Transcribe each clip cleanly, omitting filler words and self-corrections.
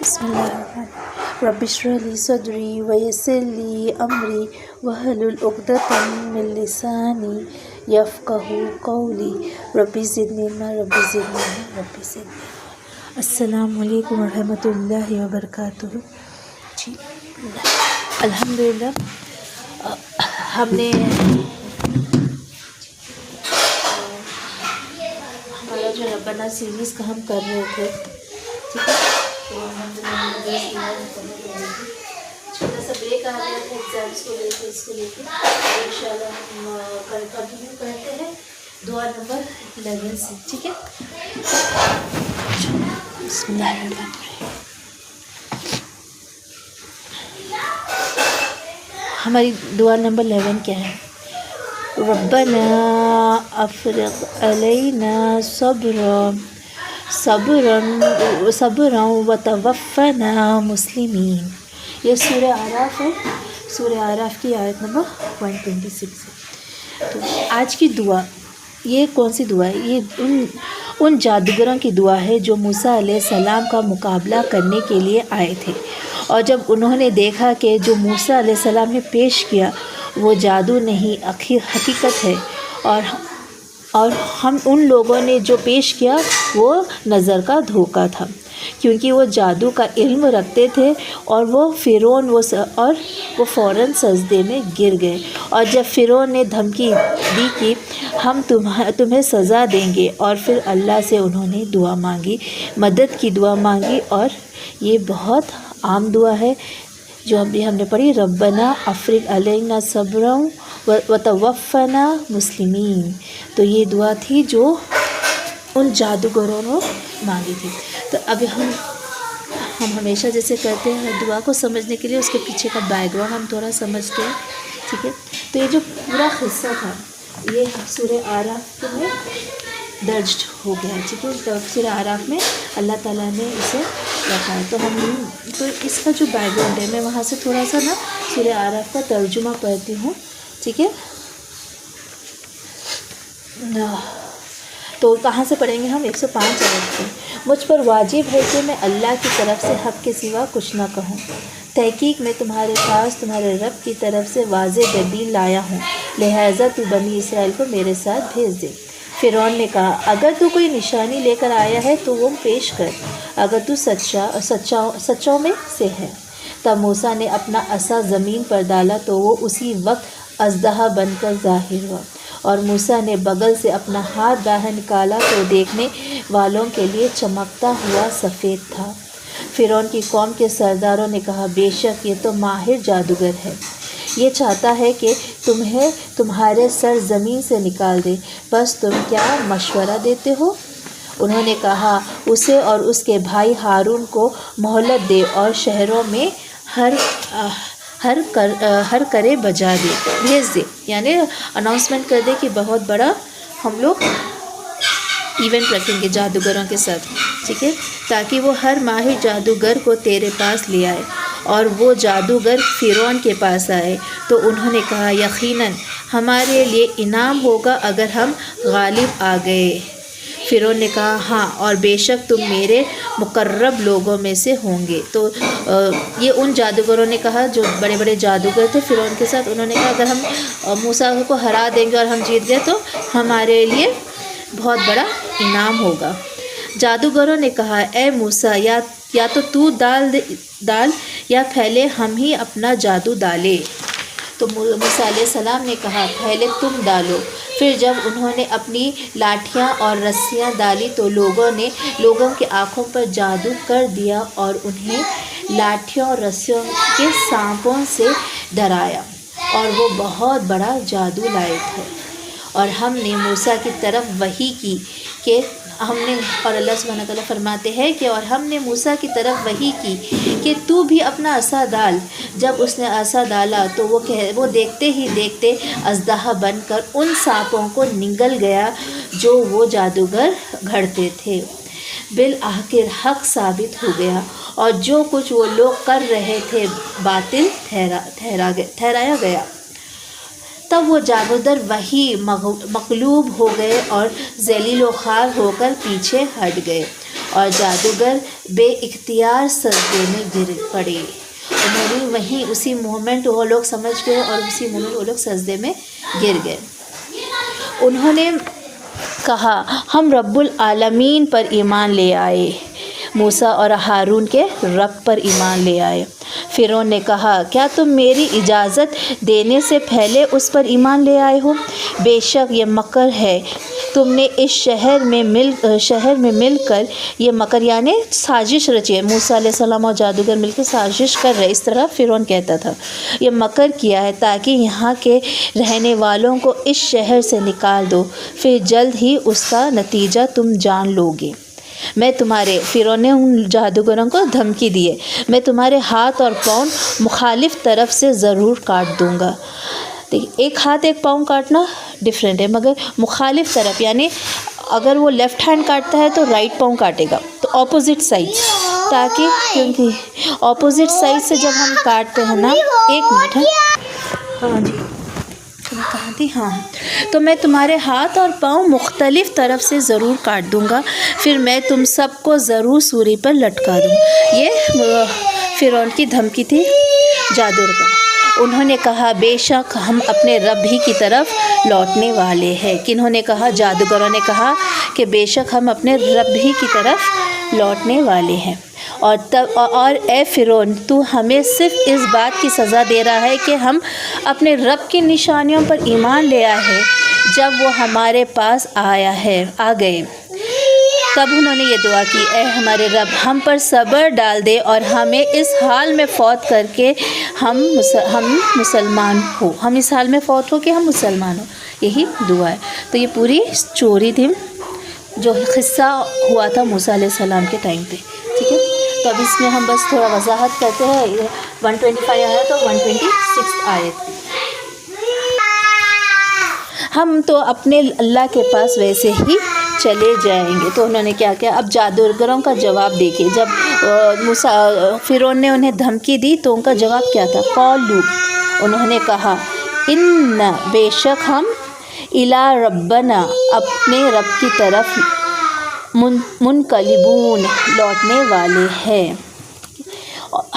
بسم اللہ الرحمن الرحیم رب اشرح لی صدری ویسر لی امری واحلل عقدۃ من لسانی یفقہوا قولی رب زدنی علما رب زدنی علما رب زدنی علما۔ السلام علیکم ورحمۃ اللہ وبرکاتہ۔ جی الحمدللہ ہم نے ہمارا جو ربنا سیریز کا ہم کر رہے تھے، ٹھیک ہے، تو چھوٹا سا بریک آ گیا تھا ایگزامس کو لے کے، اس کو لے کے ان شاء اللہ ہم کنٹینیو کرتے ہیں دعا نمبر 11 سے، ٹھیک ہے۔ بسم اللہ الرحمن الرحیم۔ ہماری دعا نمبر 11 کیا ہے؟ ربنا افرغ علینا صبرا وتوفنا مسلمین۔ یہ سورہ اعراف ہے، سورہ اعراف کی آیت نمبر 126 ہے۔ تو آج کی دعا، یہ کون سی دعا ہے؟ یہ ان جادوگروں کی دعا ہے جو موسیٰ علیہ السلام کا مقابلہ کرنے کے لیے آئے تھے، اور جب انہوں نے دیکھا کہ جو موسیٰ علیہ السلام نے پیش کیا وہ جادو نہیں حقیقت ہے، اور ہم ان لوگوں نے جو پیش کیا وہ نظر کا دھوکہ تھا، کیونکہ وہ جادو کا علم رکھتے تھے، اور وہ فرعون وہ فوراً سجدے میں گر گئے۔ اور جب فرعون نے دھمکی دی کہ ہم تمہیں سزا دیں گے، اور پھر اللہ سے انہوں نے دعا مانگی، مدد کی دعا مانگی، اور یہ بہت عام دعا ہے جو ہم نے پڑھی، ربنا افرغ علینا صبرا وتوفنا مسلمین۔ تو یہ دعا تھی جو ان جادوگروں نے مانگی تھی۔ تو اب ہم ہمیشہ جیسے کرتے ہیں دعا کو سمجھنے کے لیے اس کے پیچھے کا بیک گراؤنڈ ہم تھوڑا سمجھتے ہیں، ٹھیک ہے۔ تو یہ جو پورا قصہ تھا یہ سورہ اعراف میں درج ہو گیا ہے، ٹھیک ہے۔ سورہ اعراف میں اللہ تعالیٰ نے اسے رکھا ہے۔ تو اس کا جو بیک گراؤنڈ ہے، میں وہاں سے تھوڑا سا سورہ اعراف کا ترجمہ پڑھتی ہوں، ٹھیک ہے۔ تو کہاں سے پڑھیں گے ہم؟ 105 آیت سے۔ مجھ پر واجب ہے کہ میں اللہ کی طرف سے حق کے سوا کچھ نہ کہوں، تحقیق میں تمہارے پاس تمہارے رب کی طرف سے واضح دلیل لایا ہوں، لہٰذا تو بنی اسرائیل کو میرے ساتھ بھیج دے۔ فرعون نے کہا، اگر تو کوئی نشانی لے کر آیا ہے تو وہ پیش کر، اگر تو سچوں میں سے ہے۔ تب موسیٰ نے اپنا عصا زمین پر ڈالا تو وہ اسی وقت اژدہا بن کر ظاہر ہوا، اور موسیٰ نے بغل سے اپنا ہاتھ باہر نکالا تو دیکھنے والوں کے لیے چمکتا ہوا سفید تھا۔ فرعون کی قوم کے سرداروں نے کہا، بے شک یہ تو ماہر جادوگر ہے، یہ چاہتا ہے کہ تمہیں تمہارے سر زمین سے نکال دے، بس تم کیا مشورہ دیتے ہو؟ انہوں نے کہا، اسے اور اس کے بھائی ہارون کو مہلت دے اور شہروں میں ہر کرے بجا دے، بھیج دے، یعنی اناؤنسمنٹ کر دے کہ بہت بڑا ہم لوگ ایونٹ رکھیں گے جادوگروں کے ساتھ، ٹھیک ہے، تاکہ وہ ہر ماہر جادوگر کو تیرے پاس لے آئے۔ اور وہ جادوگر فرعون کے پاس آئے تو انہوں نے کہا، یقیناً ہمارے لیے انعام ہوگا اگر ہم غالب آ گئے۔ فرعون نے کہا، ہاں، اور بے شک تم میرے مقرب لوگوں میں سے ہوں گے۔ تو یہ ان جادوگروں نے کہا جو بڑے بڑے جادوگر تھے فرعون کے ساتھ، انہوں نے کہا اگر ہم موسیٰ کو ہرا دیں گے اور ہم جیت گئے تو ہمارے لیے بہت بڑا انعام ہوگا۔ جادوگروں نے کہا، اے موسیٰ، یا تو ڈال یا پہلے ہم ہی اپنا جادو ڈالے۔ تو موسیٰ علیہ السلام نے کہا، پہلے تم ڈالو۔ پھر جب انہوں نے اپنی لاٹھیاں اور رسیاں ڈالی تو لوگوں کی آنکھوں پر جادو کر دیا اور انہیں لاٹھیوں اور رسیوں کے سانپوں سے ڈرایا، اور وہ بہت بڑا جادو لائے تھے۔ اور ہم نے موسیٰ کی طرف وحی کی کہ اور اللہ سبحانہ تعالیٰ فرماتے ہیں کہ اور ہم نے موسیٰ کی طرف وحی کی کہ تو بھی اپنا عصا ڈال۔ جب اس نے عصا ڈالا تو وہ دیکھتے ہی دیکھتے اژدہا بن کر ان سانپوں کو نگل گیا جو وہ جادوگر گھڑتے تھے۔ بالآخر حق ثابت ہو گیا، اور جو کچھ وہ لوگ کر رہے تھے باطل ٹھہرایا گیا۔ تب وہ جادوگر وہی مغلوب ہو گئے اور ذلیل و خوار ہو کر پیچھے ہٹ گئے، اور جادوگر بے اختیار سجدے میں گر پڑے۔ انہوں نے وہیں اسی مومنٹ وہ لوگ سمجھ گئے اور اسی مومنٹ وہ لوگ سجدے میں گر گئے۔ انہوں نے کہا ہم رب العالمین پر ایمان لے آئے، موسیٰ اور ہارون کے رب پر ایمان لے آئے۔ فرعون نے کہا کیا تم میری اجازت دینے سے پہلے اس پر ایمان لے آئے ہو؟ بے شک یہ مکر ہے، تم نے اس شہر میں مل کر یہ مکر یعنی سازش رچی ہے۔ موسیٰ علیہ السلام اور جادوگر مل کے سازش کر رہے، اس طرح فرعون کہتا تھا، یہ مکر کیا ہے تاکہ یہاں کے رہنے والوں کو اس شہر سے نکال دو، پھر جلد ہی اس کا نتیجہ تم جان لو گے۔ میں تمہارے فرعون نے ان جادوگروں کو دھمکی دی ہے، میں تمہارے ہاتھ اور پاؤں مخالف طرف سے ضرور کاٹ دوں گا۔ ایک ہاتھ ایک پاؤں کاٹنا ڈفرینٹ ہے، مگر مخالف طرف یعنی اگر وہ لیفٹ ہینڈ کاٹتا ہے تو رائٹ پاؤں کاٹے گا، تو اپوزٹ سائڈ، تاکہ کیونکہ اپوزٹ سائڈ سے جب ہم کاٹتے ہیں نا، ایک منٹ ہے، ہاں جی کہاں تھی، ہاں، تو میں تمہارے ہاتھ اور پاؤں مختلف طرف سے ضرور کاٹ دوں گا، پھر میں تم سب کو ضرور سوری پر لٹکا دوں گا۔ یہ فرعون کی دھمکی تھی جادوگر پر۔ انہوں نے کہا بے شک ہم اپنے رب ہی کی طرف لوٹنے والے ہیں۔ کنہوں نے کہا؟ جادوگروں نے کہا کہ بے شک ہم اپنے رب ہی کی طرف لوٹنے والے ہیں۔ اور اے فرعون تو ہمیں صرف اس بات کی سزا دے رہا ہے کہ ہم اپنے رب کی نشانیوں پر ایمان لے آئے ہیں جب وہ ہمارے پاس آ گئے۔ تب انہوں نے یہ دعا کی اے ہمارے رب ہم پر صبر ڈال دے اور ہمیں اس حال میں فوت کر کے ہم مسلمان ہو، ہم اس حال میں فوت ہو کہ ہم مسلمان ہو، یہی دعا ہے۔ تو یہ پوری اسٹوری تھی جو قصہ ہوا تھا موسیٰ علیہ السلام کے ٹائم پہ، ٹھیک ہے۔ تو اب اس میں ہم بس تھوڑا وضاحت کرتے ہیں، 125 آیت اور 126 آیت۔ ہم تو اپنے اللہ کے پاس ویسے ہی چلے جائیں گے۔ تو انہوں نے کیا کیا؟ اب جادوگروں کا جواب دیکھیے، جب فرعون نے انہیں دھمکی دی تو ان کا جواب کیا تھا؟ قالو، انہوں نے کہا ان بے شک ہم الی ربنا اپنے رب کی طرف منقلبون لوٹنے والے ہیں،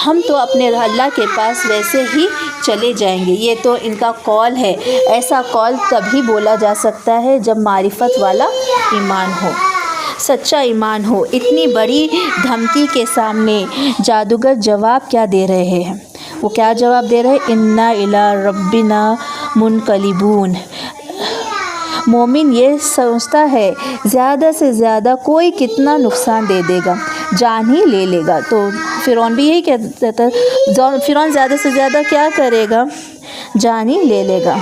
ہم تو اپنے اللہ کے پاس ویسے ہی چلے جائیں گے۔ یہ تو ان کا قول ہے، ایسا قول تبھی بولا جا سکتا ہے جب معرفت والا ایمان ہو، سچا ایمان ہو۔ اتنی بڑی دھمکی کے سامنے جادوگر جواب کیا دے رہے ہیں؟ وہ کیا جواب دے رہے ہیں؟ انا الی ربنا منقلبون۔ مومن یہ سوچتا ہے زیادہ سے زیادہ کوئی کتنا نقصان دے دے گا، جان ہی لے لے گا۔ تو فرعون بھی یہی کہتا تھا، فرعون زیادہ سے زیادہ کیا کرے گا؟ جان ہی لے لے گا۔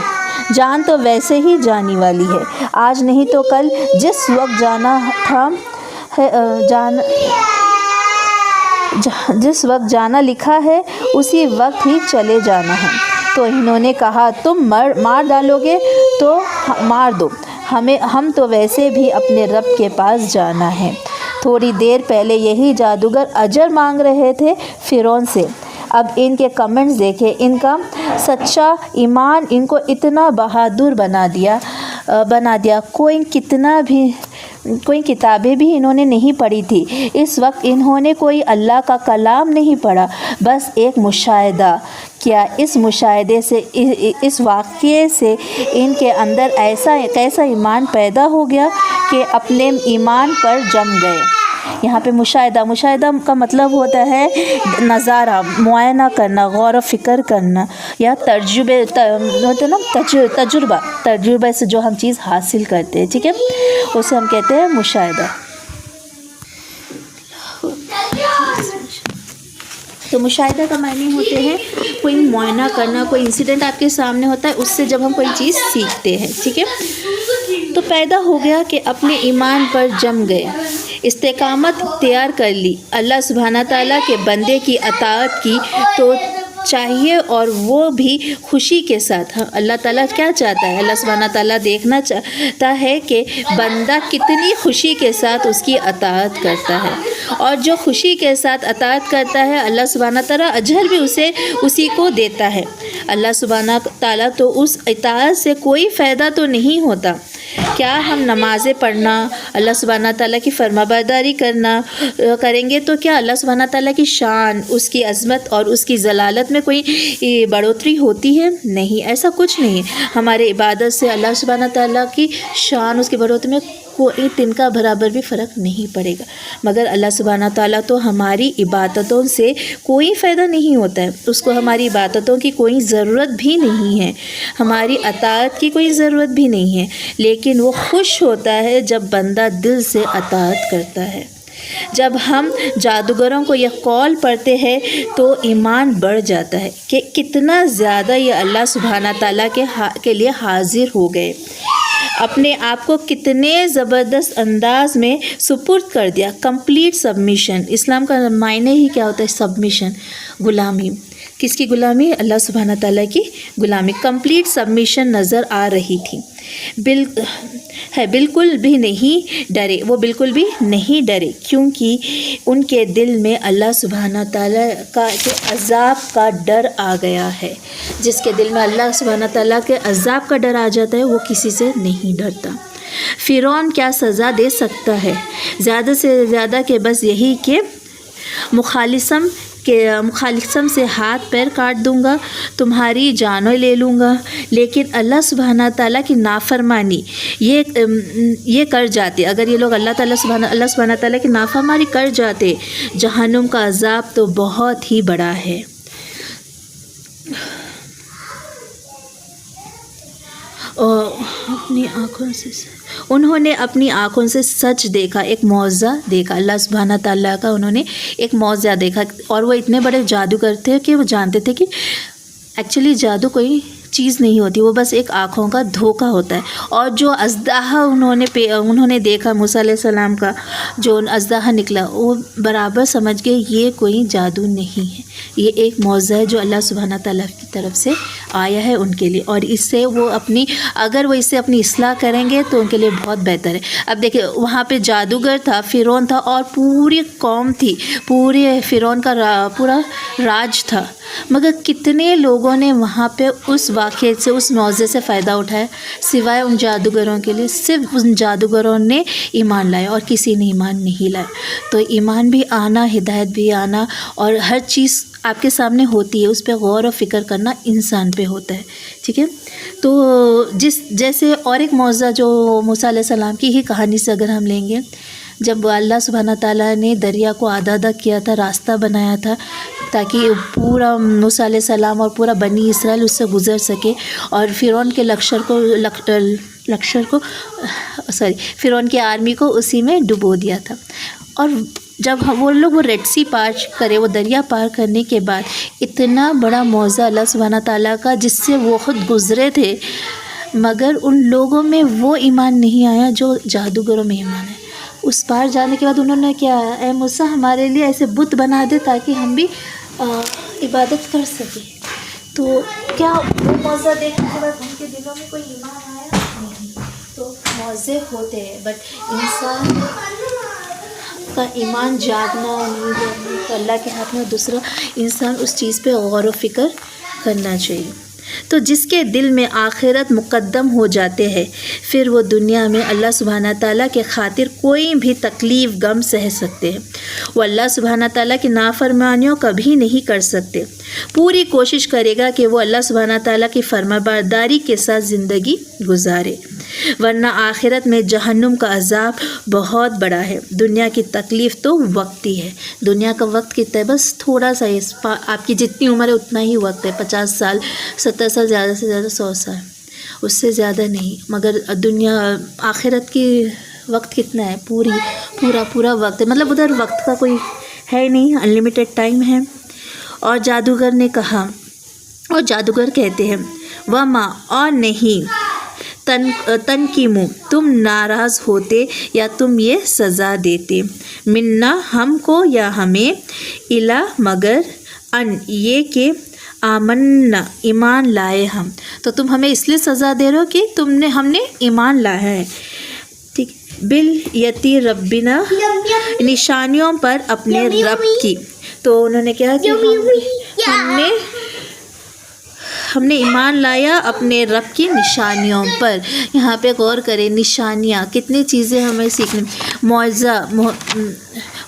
جان تو ویسے ہی جانی والی ہے، آج نہیں تو کل، جس وقت جانا تھا جس وقت جانا لکھا ہے اسی وقت ہی چلے جانا ہے۔ تو انہوں نے کہا تم مار ڈالو گے تو مار دو، ہم تو ویسے بھی اپنے رب کے پاس جانا ہے۔ تھوڑی دیر پہلے یہی جادوگر اجر مانگ رہے تھے فرعون سے، اب ان کے کمنٹس دیکھیں، ان کا سچا ایمان ان کو اتنا بہادر بنا دیا۔ کوئی کتابیں بھی انہوں نے نہیں پڑھی تھی، اس وقت انہوں نے کوئی اللہ کا کلام نہیں پڑھا، بس ایک مشاہدہ کیا۔ اس مشاہدے سے، اس واقعے سے ان کے اندر کیسا ایمان پیدا ہو گیا کہ اپنے ایمان پر جم گئے۔ یہاں پہ مشاہدہ کا مطلب ہوتا ہے نظارہ، معائنہ کرنا، غور و فکر کرنا، یا تجربہ سے جو ہم چیز حاصل کرتے ہیں، ٹھیک ہے، اسے ہم کہتے ہیں مشاہدہ۔ تو مشاہدہ کا معنی ہوتے ہیں کوئی معائنہ کرنا، کوئی انسیڈنٹ آپ کے سامنے ہوتا ہے، اس سے جب ہم کوئی چیز سیکھتے ہیں، ٹھیک ہے۔ تو پیدا ہو گیا کہ اپنے ایمان پر جم گئے، استقامت اختیار کر لی، اللہ سبحانہ تعالیٰ کے بندے کی اطاعت کی تو چاہیے، اور وہ بھی خوشی کے ساتھ۔ اللہ تعالیٰ کیا چاہتا ہے؟ اللہ سبحانہ تعالیٰ دیکھنا چاہتا ہے کہ بندہ کتنی خوشی کے ساتھ اس کی اطاعت کرتا ہے، اور جو خوشی کے ساتھ اطاعت کرتا ہے اللہ سبحانہ تعالیٰ اجر بھی اسی کو دیتا ہے۔ اللہ سبحانہ تعالیٰ تو اس اطاعت سے کوئی فائدہ تو نہیں ہوتا، کیا ہم نمازیں پڑھنا، اللہ سبحانہ تعالیٰ کی فرمانبرداری کریں گے تو کیا اللہ سبحانہ تعالیٰ کی شان، اس کی عظمت اور اس کی جلالت میں کوئی بڑھوتری ہوتی ہے؟ نہیں، ایسا کچھ نہیں ہے۔ ہمارے عبادت سے اللہ سبحانہ تعالیٰ کی شان، اس کی بڑھوتری میں کوئی تنکا برابر بھی فرق نہیں پڑے گا، مگر اللہ سبحانہ تعالیٰ تو ہماری عبادتوں سے کوئی فائدہ نہیں ہوتا ہے، اس کو ہماری عبادتوں کی کوئی ضرورت بھی نہیں ہے، ہماری اطاعت کی کوئی ضرورت بھی نہیں ہے، لیکن وہ خوش ہوتا ہے جب بندہ دل سے اطاعت کرتا ہے۔ جب ہم جادوگروں کو یہ قول پڑھتے ہیں تو ایمان بڑھ جاتا ہے کہ کتنا زیادہ یہ اللہ سبحانہ تعالیٰ کے لیے حاضر ہو گئے، اپنے آپ کو کتنے زبردست انداز میں سپرد کر دیا۔ کمپلیٹ سبمیشن، اسلام کا معنی ہی کیا ہوتا ہے؟ سبمیشن، غلامی۔ کس کی غلامی؟ اللہ سبحانہ تعالیٰ کی غلامی۔ کمپلیٹ سبمیشن نظر آ رہی تھی۔ بالکل بھی نہیں ڈرے، وہ بالکل بھی نہیں ڈرے، کیونکہ ان کے دل میں اللہ سبحانہ تعالیٰ کے عذاب کا ڈر آ گیا ہے۔ جس کے دل میں اللہ سبحانہ تعالیٰ کے عذاب کا ڈر آ جاتا ہے وہ کسی سے نہیں ڈرتا۔ فرعون کیا سزا دے سکتا ہے؟ زیادہ سے زیادہ کہ بس یہی کہ مخالصم سے ہاتھ پیر کاٹ دوں گا، تمہاری جانیں لے لوں گا۔ لیکن اللہ سبحانہ تعالیٰ کی نافرمانی یہ کر جاتے، اگر یہ لوگ اللہ سبحانہ تعالیٰ کی نافرمانی کر جاتے، جہنم کا عذاب تو بہت ہی بڑا ہے۔ انہوں نے اپنی آنکھوں سے سچ دیکھا، ایک معجزہ دیکھا، اللہ سبحانہ تعالیٰ کا انہوں نے ایک معجزہ دیکھا، اور وہ اتنے بڑے جادوگر تھے کہ وہ جانتے تھے کہ ایکچولی جادو کوئی چیز نہیں ہوتی، وہ بس ایک آنکھوں کا دھوکہ ہوتا ہے۔ اور جو اژدہا انہوں نے دیکھا، موسیٰ علیہ السلام کا جو اژدہا نکلا، وہ برابر سمجھ گئے یہ کوئی جادو نہیں ہے، یہ ایک معجزہ ہے جو اللہ سبحانہ تعالیٰ کی طرف سے آیا ہے ان کے لیے، اور اس سے وہ اگر وہ اس سے اپنی اصلاح کریں گے تو ان کے لیے بہت بہتر ہے۔ اب دیکھیں، وہاں پہ جادوگر تھا، فرعون تھا، اور پوری قوم تھی، پورے فرعون کا پورا راج تھا، مگر کتنے لوگوں نے وہاں پہ اس واقعے سے، اس معجزے سے فائدہ اٹھایا؟ سوائے ان جادوگروں کے لیے صرف ان جادوگروں نے ایمان لایا اور کسی نے ایمان نہیں لایا۔ تو ایمان بھی آنا، ہدایت بھی آنا، اور ہر چیز آپ کے سامنے ہوتی ہے، اس پہ غور و فکر کرنا انسان پہ ہوتا ہے، ٹھیک ہے؟ تو جیسے اور ایک معجزہ جو موسیٰ علیہ السلام کی ہی کہانی سے اگر ہم لیں گے، جب اللہ سبحانہ تعالیٰ نے دریا کو آدھا کیا تھا، راستہ بنایا تھا تاکہ پورا موسیٰ علیہ السلام اور پورا بنی اسرائیل اس سے گزر سکے، اور فرعون کے فرعون کی آرمی کو اسی میں ڈبو دیا تھا۔ اور جب وہ لوگ وہ ریڈ سی پار کرے، وہ دریا پار کرنے کے بعد اتنا بڑا معجزہ اللہ سبحانہ تعالیٰ کا جس سے وہ خود گزرے تھے، مگر ان لوگوں میں وہ ایمان نہیں آیا جو جادوگروں میں ایمان ہے۔ اس پار جانے کے بعد انہوں نے کیا، اے موسیٰ ہمارے لیے ایسے بت بنا دے تاکہ ہم بھی عبادت کر سکیں۔ تو کیا وہ معجزہ دیکھنے کے بعد ان کے دلوں میں کوئی ایمان آیا؟ نہیں۔ تو معجزے ہوتے ہیں، بٹ انسان کا ایمان جاگنا نہیں جاگنا تو اللہ کے ہاتھ میں، دوسرا انسان اس چیز پہ غور و فکر کرنا چاہیے۔ تو جس کے دل میں آخرت مقدم ہو جاتے ہیں، پھر وہ دنیا میں اللہ سبحانہ تعالیٰ کے خاطر کوئی بھی تکلیف غم سہ سکتے ہیں، وہ اللہ سبحانہ تعالیٰ کی نافرمانیوں کبھی نہیں کر سکتے۔ پوری کوشش کرے گا کہ وہ اللہ سبحانہ تعالیٰ کی فرمانبرداری کے ساتھ زندگی گزارے، ورنہ آخرت میں جہنم کا عذاب بہت بڑا ہے۔ دنیا کی تکلیف تو وقتی ہے، دنیا کا وقت کتنا ہے؟ بس تھوڑا سا ہے، آپ کی جتنی عمر ہے اتنا ہی وقت ہے، 50 سال 70 سال، زیادہ سے زیادہ 100 سال، اس سے زیادہ نہیں۔ مگر آخرت کی وقت کتنا ہے؟ پورا وقت ہے، مطلب ادھر وقت کا کوئی ہے نہیں، انلیمیٹڈ ٹائم ہے۔ اور جادوگر نے کہا، اور جادوگر کہتے ہیں، وما، اور نہیں، تنقیمو، تم ناراض ہوتے یا تم یہ سزا دیتے، منا، ہم کو یا ہمیں، الا، مگر، ان، یہ کہ آمنا، ایمان لائے ہم۔ تو تم ہمیں اس لیے سزا دے رہے ہو کہ ہم نے ایمان لایا ہے، ٹھیک، بالیاتی ربنا، نشانیوں پر اپنے رب کی۔ تو انہوں نے کہا کہ ہم نے ایمان لایا اپنے رب کی نشانیوں پر. یہاں پہ غور کریں, نشانیاں, کتنی چیزیں ہمیں سیکھنے. معجزہ,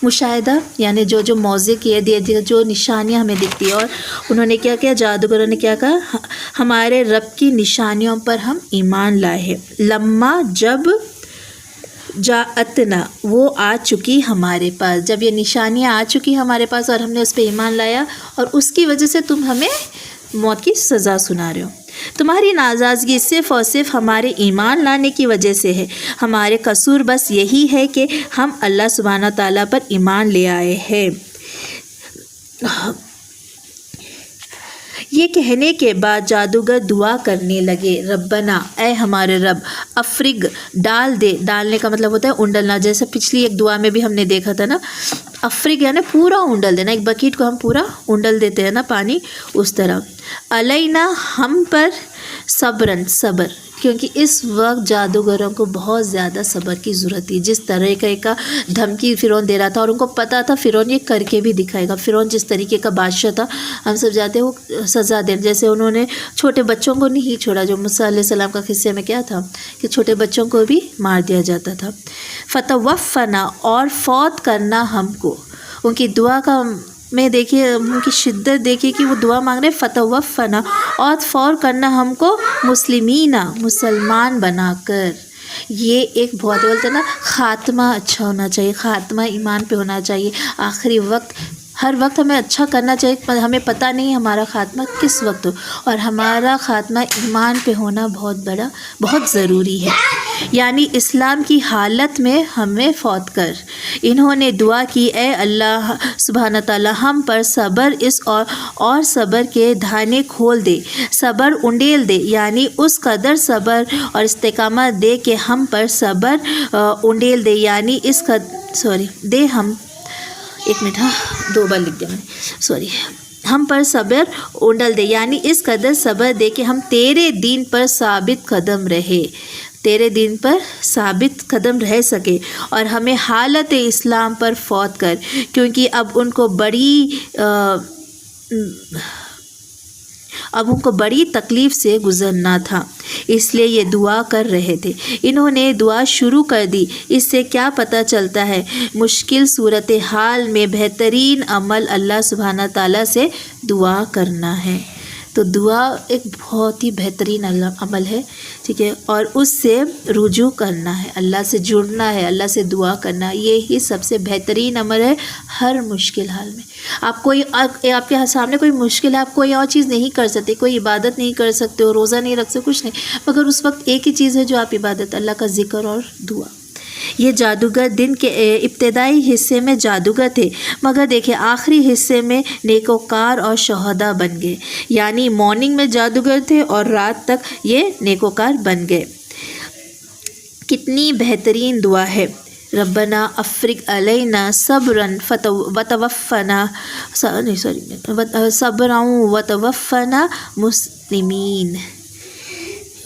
مشاہدہ یعنی جو موضع کیے دیے, جو نشانیاں ہمیں دکھتی ہیں. اور انہوں نے کیا کیا, جادوگروں نے کیا کہا, ہمارے رب کی نشانیوں پر ہم ایمان لائے ہیں. لما, جب, جاءتنا, وہ آ چکی ہمارے پاس, جب یہ نشانیاں آ چکی ہمارے پاس اور ہم نے اس پہ ایمان لایا, اور اس کی وجہ سے تم ہمیں موت کی سزا سنا رہے ہو. تمہاری ناراضگی صرف اور صرف ہمارے ایمان لانے کی وجہ سے ہے. ہمارے قصور بس یہی ہے کہ ہم اللہ سبحانہ تعالیٰ پر ایمان لے آئے ہیں. یہ کہنے کے بعد جادوگر دعا کرنے لگے, ربنا, اے ہمارے رب, افرگ, ڈال دے. ڈالنے کا مطلب ہوتا ہے اونڈلنا, جیسے پچھلی ایک دعا میں بھی ہم نے دیکھا تھا نا, افرگ یعنی پورا اونڈل دینا. ایک بکیٹ کو ہم پورا اونڈل دیتے ہیں نا پانی, اس طرح. علینا, ہم پر, صبرن, صبر, کیونکہ اس وقت جادوگروں کو بہت زیادہ صبر کی ضرورت تھی. جس طرح کا دھمکی فرعون دے رہا تھا, اور ان کو پتہ تھا فرعون یہ کر کے بھی دکھائے گا. فرعون جس طریقے کا بادشاہ تھا, ہم سب جاتے وہ سزا دیں. جیسے انہوں نے چھوٹے بچوں کو نہیں چھوڑا, جو موسیٰ علیہ السلام کا قصے میں کیا تھا کہ چھوٹے بچوں کو بھی مار دیا جاتا تھا. فتوفنا, اور فوت کرنا ہم کو. ان کی دعا کا میں دیکھیے, ان کی شدت دیکھیے کہ وہ دعا مانگ رہے, فتوفنا, اور فوت کرنا ہم کو, مسلمینہ, مسلمان بنا کر. یہ ایک بہت بولتے نا, خاتمہ اچھا ہونا چاہیے, خاتمہ ایمان پہ ہونا چاہیے. آخری وقت, ہر وقت ہمیں اچھا کرنا چاہیے. ہمیں پتہ نہیں ہمارا خاتمہ کس وقت ہو, اور ہمارا خاتمہ ایمان پہ ہونا بہت ضروری ہے. یعنی اسلام کی حالت میں ہمیں فوت کر. انہوں نے دعا کی, اے اللہ سبحانہ تعالیٰ, ہم پر صبر اس اور صبر کے دھانے کھول دے, صبر انڈیل دے, یعنی اس قدر صبر اور استقامت دے کہ ہم پر صبر انڈیل دے, یعنی اس قدر دے ہم, ایک منٹ, ہاں 2 بار لکھ دیا میں نے, ہم پر صبر اونڈل دے, یعنی اس قدر صبر دے کہ ہم تیرے دین پر ثابت قدم رہے, تیرے دین پر ثابت قدم رہ سکے. اور ہمیں حالت اسلام پر فوت کر, کیونکہ اب ان کو بڑی تکلیف سے گزرنا تھا, اس لیے یہ دعا کر رہے تھے. انہوں نے دعا شروع کر دی. اس سے کیا پتہ چلتا ہے, مشکل صورتحال میں بہترین عمل اللہ سبحانہ تعالیٰ سے دعا کرنا ہے. تو دعا ایک بہت ہی بہترین عمل ہے, ٹھیک ہے, اور اس سے رجوع کرنا ہے, اللہ سے جڑنا ہے, اللہ سے دعا کرنا, یہی سب سے بہترین عمل ہے ہر مشکل حال میں. آپ کے سامنے کوئی مشکل ہے, آپ کوئی اور چیز نہیں کر سکتے, کوئی عبادت نہیں کر سکتے ہو, روزہ نہیں رکھ سکتے, کچھ نہیں, مگر اس وقت ایک ہی چیز ہے جو آپ عبادت, اللہ کا ذکر اور دعا. یہ جادوگر دن کے ابتدائی حصے میں جادوگر تھے, مگر دیکھیں آخری حصے میں نیکوکار اور شہدا بن گئے. یعنی مارننگ میں جادوگر تھے اور رات تک یہ نیکوکار بن گئے. کتنی بہترین دعا ہے, ربنا افرغ علینا صبرا وتوفنا صبرا وتوفنا مسلمین.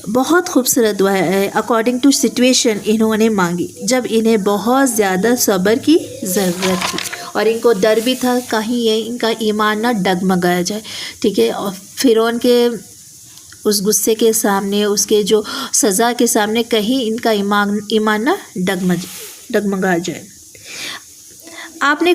بہت خوبصورت دعا ہے. اکارڈنگ ٹو سچویشن انہوں نے مانگی جب انہیں بہت زیادہ صبر کی ضرورت تھی, اور ان کو ڈر بھی تھا کہیں ان کا ایمان نہ ڈگمگایا جائے, ٹھیک ہے, اور فرعون کے اس غصے کے سامنے, اس کے جو سزا کے سامنے کہیں ان کا ایمان نہ ڈگمگا جائے. آپ نے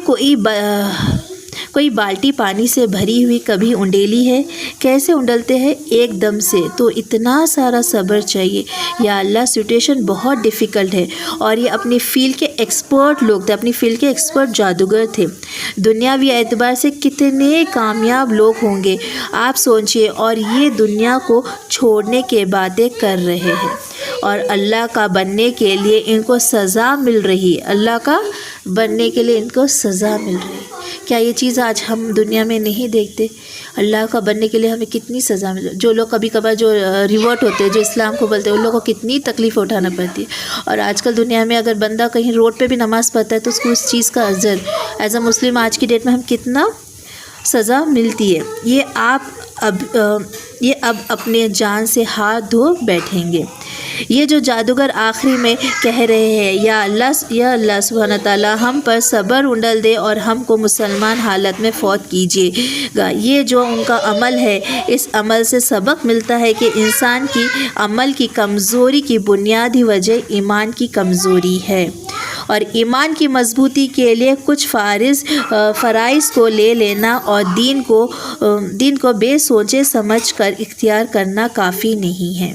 کوئی بالٹی پانی سے بھری ہوئی کبھی انڈیلی ہے؟ کیسے انڈلتے ہیں؟ ایک دم سے. تو اتنا سارا صبر چاہیے. یا اللہ, سچویشن بہت ڈیفیکلٹ ہے, اور یہ اپنی فیلڈ کے ایکسپرٹ لوگ تھے, اپنی فیلڈ کے ایکسپرٹ جادوگر تھے. دنیاوی اعتبار سے کتنے کامیاب لوگ ہوں گے آپ سوچئے, اور یہ دنیا کو چھوڑنے کے باتیں کر رہے ہیں, اور اللہ کا بننے کے لیے ان کو سزا مل رہی ہے, اللہ کا بننے کے لیے ان کو سزا مل رہی ہے. کیا یہ چیز آج ہم دنیا میں نہیں دیکھتے؟ اللہ کا بننے کے لیے ہمیں کتنی سزا مل رہی ہے. جو لوگ کبھی کبھار جو ریورٹ ہوتے ہیں, جو اسلام کو بولتے ہیں, ان لوگوں کو کتنی تکلیف اٹھانا پڑتی ہے. اور آج کل دنیا میں اگر بندہ کہیں روڈ پہ بھی نماز پڑھتا ہے تو اس کو اس چیز کا اجر, ایز اے مسلم آج کی ڈیٹ میں ہم کتنا سزا ملتی ہے. یہ اب اپنے جان سے ہاتھ دھو بیٹھیں گے. یہ جو جادوگر آخری میں کہہ رہے ہیں یا اللہ سبحانہ تعالیٰ ہم پر صبر انڈل دے اور ہم کو مسلمان حالت میں فوت کیجیے گا، یہ جو ان کا عمل ہے، اس عمل سے سبق ملتا ہے کہ انسان کی عمل کی کمزوری کی بنیادی وجہ ایمان کی کمزوری ہے، اور ایمان کی مضبوطی کے لیے کچھ فرائض کو لے لینا اور دین کو بے سوچے سمجھ کر اختیار کرنا کافی نہیں ہے۔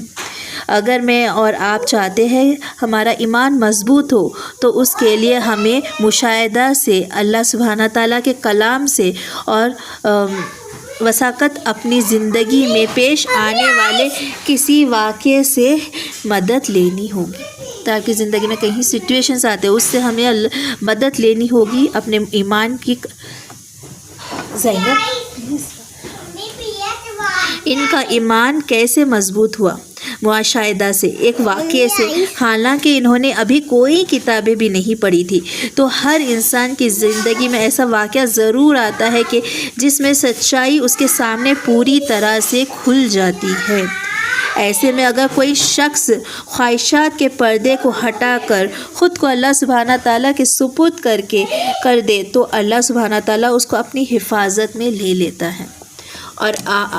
اگر میں اور آپ چاہتے ہیں ہمارا ایمان مضبوط ہو تو اس کے لیے ہمیں مشاہدہ سے، اللہ سبحانہ تعالیٰ کے کلام سے اور وثاقت اپنی زندگی میں پیش آنے والے کسی واقعے سے مدد لینی ہوگی، تاکہ زندگی میں کہیں سچویشنز آتے ہیں اس سے ہمیں مدد لینی ہوگی اپنے ایمان کی۔ ان کا ایمان کیسے مضبوط ہوا؟ مشاہدہ سے، ایک واقعے سے۔ حالانکہ انہوں نے ابھی کوئی کتابیں بھی نہیں پڑھی تھی، تو ہر انسان کی زندگی میں ایسا واقعہ ضرور آتا ہے کہ جس میں سچائی اس کے سامنے پوری طرح سے کھل جاتی ہے۔ ایسے میں اگر کوئی شخص خواہشات کے پردے کو ہٹا کر خود کو اللہ سبحانہ تعالیٰ کے سپرد کر دے تو اللہ سبحانہ تعالیٰ اس کو اپنی حفاظت میں لے لیتا ہے، اور